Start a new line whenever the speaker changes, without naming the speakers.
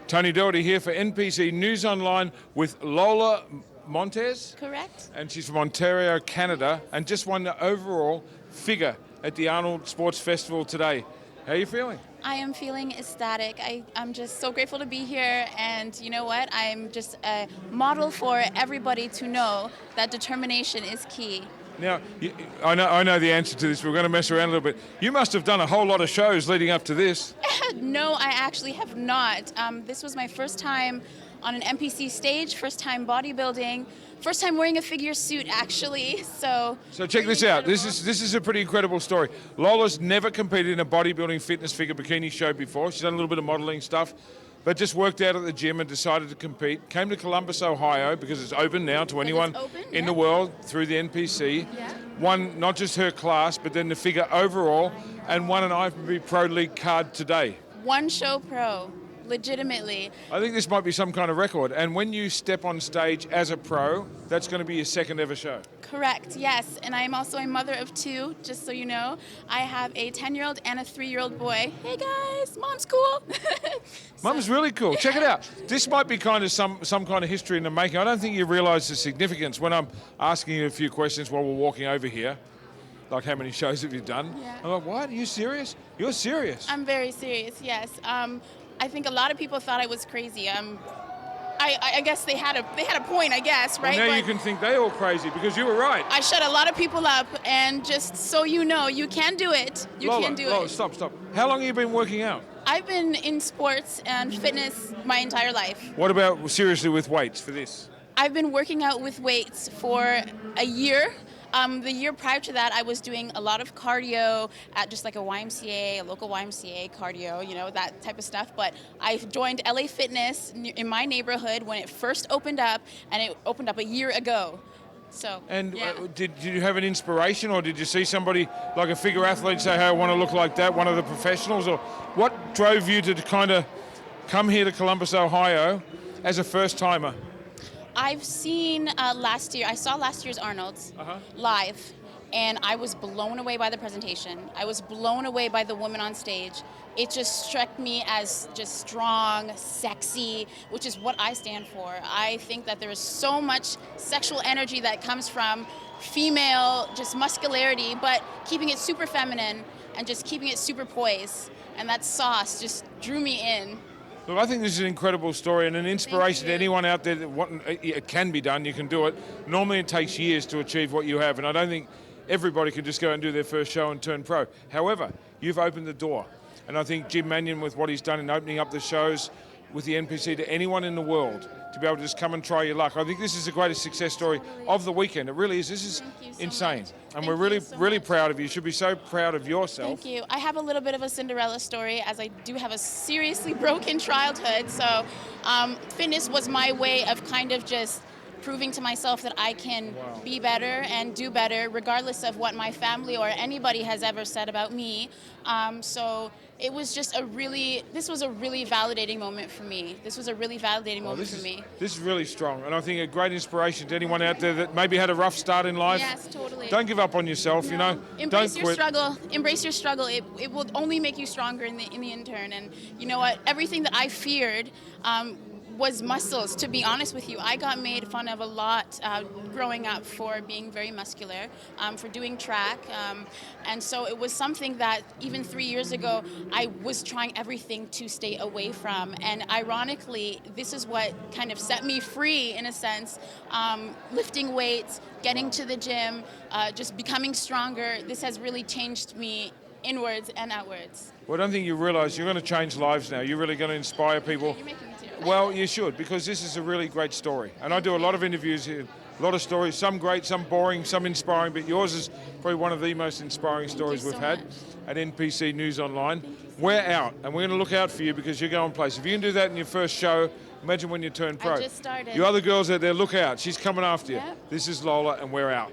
Tony Doherty here for NPC News Online with Lola Montez.
Correct.
And she's from Ontario, Canada, and just won the overall figure at the Arnold Sports Festival today. How are you feeling?
I am feeling ecstatic. I'm just so grateful to be here, and you know what? I'm just a model for everybody to know that determination is key.
Now, I know the answer to this. We're going to mess around a little bit. You must have done a whole lot of shows leading up to this.
No, I actually have not. This was my first time on an NPC stage, first time bodybuilding, first time wearing a figure suit, actually. So
check this out. This is a pretty incredible story. Lola's never competed in a bodybuilding fitness figure bikini show before. She's done a little bit of modeling stuff, but just worked out at the gym and decided to compete. Came to Columbus, Ohio, because it's open now to anyone in the world through the NPC.
Yeah.
Won not just her class, but then the figure overall, and won an IFBB Pro League card today.
One show pro, legitimately.
I think this might be some kind of record. And when you step on stage as a pro, that's going to be your second ever show.
Correct, yes. And I am also a mother of two, just so you know. I have a 10-year-old and a 3-year-old boy. Hey guys, mom's cool.
Mum's really cool. Check it out. This might be kind of some kind of history in the making. I don't think you realise the significance when I'm asking you a few questions while we're walking over here. Like, how many shows have you done?
Yeah.
I'm like, what? Are you serious? You're serious.
I'm very serious, yes. I think a lot of people thought I was crazy. I guess they had a point, I guess, right?
Well, now
but
you can think they all crazy because you were right.
I shut a lot of people up, and just so you know, you can do it. You can do
Lola,
it.
stop. How long have you been working out?
I've been in sports and fitness my entire life.
What about seriously with weights for this?
I've been working out with weights for a year. The year prior to that, I was doing a lot of cardio at just like a YMCA, a local YMCA cardio, you know, that type of stuff. But I joined LA Fitness in my neighborhood when it first opened up, and it opened up a year ago. So.
And
yeah.
Did you have an inspiration, or did you see somebody like a figure athlete say, hey, I want to look like that, one of the professionals? Or what drove you to kind of come here to Columbus, Ohio as a first-timer?
I've seen last year. I saw last year's Arnold's live, and I was blown away by the presentation. I was blown away by the woman on stage. It just struck me as just strong, sexy, which is what I stand for. I think that there is so much sexual energy that comes from female, just muscularity, but keeping it super feminine and just keeping it super poised. And that sauce just drew me in.
Look, I think this is an incredible story and an inspiration to anyone out there that it can be done, you can do it. Normally it takes years to achieve what you have, and I don't think everybody can just go and do their first show and turn pro. However, you've opened the door, and I think Jim Mannion, with what he's done in opening up the shows with the NPC to anyone in the world, to be able to just come and try your luck. I think this is the greatest success story of the weekend. It really is. This is insane. And we're really proud of you. You should be so proud of yourself.
Thank you. I have a little bit of a Cinderella story, as I do have a seriously broken childhood. So fitness was my way of kind of just proving to myself that I can be better and do better regardless of what my family or anybody has ever said about me. So it was just this was a really validating moment for me. This was a really validating moment for me.
This is really strong, and I think a great inspiration to anyone out there that maybe had a rough start in life.
Yes, totally.
Don't give up on yourself, you know.
Embrace
Don't
your
quit.
struggle. Embrace your struggle. It will only make you stronger in the intern. And you know what? Everything that I feared was muscles, to be honest with you. I got made fun of a lot growing up for being very muscular, for doing track. And so it was something that even 3 years ago, I was trying everything to stay away from. And ironically, this is what kind of set me free in a sense. Lifting weights, getting to the gym, just becoming stronger. This has really changed me inwards and outwards.
Well, I don't think you realize you're going to change lives now. You're really going to inspire people.
You're making me too.
Well, you should, because this is a really great story. And I do a lot of interviews here, a lot of stories, some great, some boring, some inspiring, but yours is probably one of the most inspiring stories we've had at NPC News Online. We're out, and we're going to look out for you because you're going places. If you can do that in your first show, imagine when you turn pro.
I just started.
You other girls out there, look out. She's coming after you.
Yep.
This is Lola, and we're out.